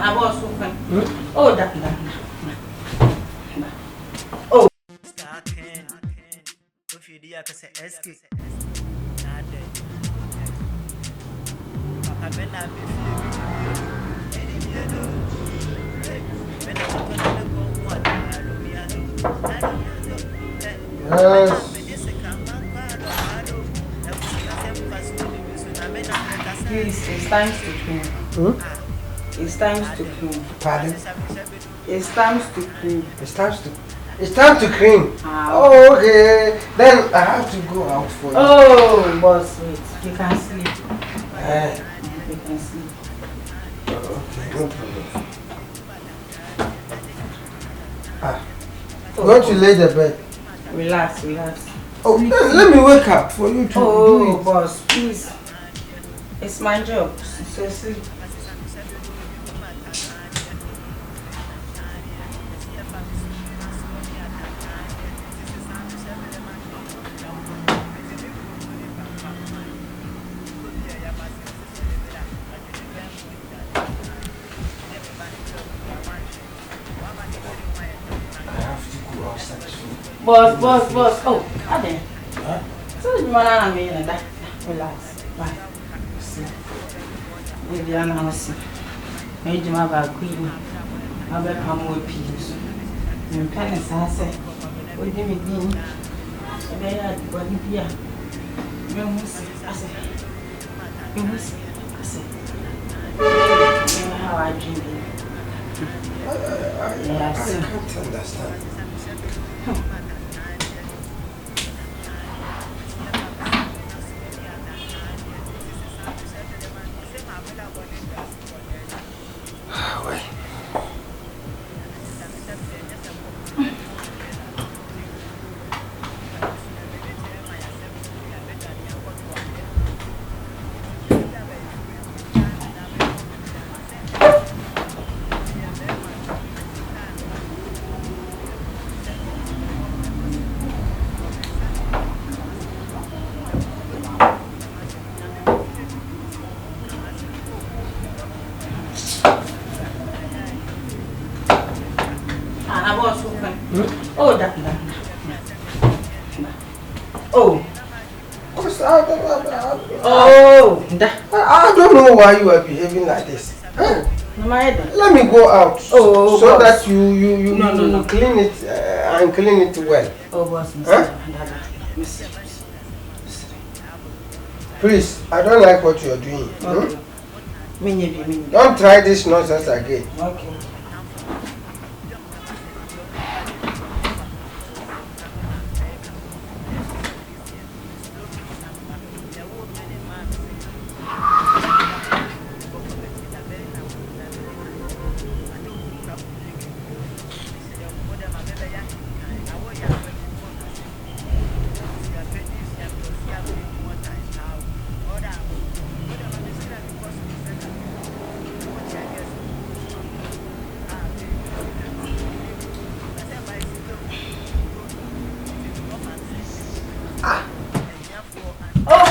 I was open. Oh, that. Oh. Please, it's time to clean. It's time to clean. Pardon? It's time to clean. It's time to clean. Oh, okay. Then I have to go out for you. Oh, boss, wait. You can sleep. You can sleep. Okay, no problem. Go to lay the bed. Relax. Oh, let me wake up for you to do it. Oh, boss, please. It's my job. So sleep. Boss. Oh, Ade. Huh? So you wanna me and that. Relax. Bye. See. Maybe I'm not see. Maybe my bag queen. I bet come with peace. And parents answer. What do you mean? They had body beer. You must say. You must say. You know how I drink it. I can't understand. Oh, that. Oh. I don't know why you are behaving like this. Oh, let me go out so boss. That you no. Clean it and clean it well. Oh, boss, Please, I don't like what you are doing. Okay. Don't try this nonsense again. Okay.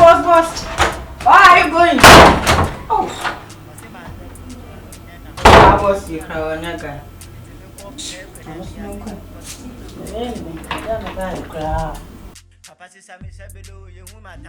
Boss. Where are you going? Oh. I was you crying, guy. I was no good. Papa says, I'm a below, you woman,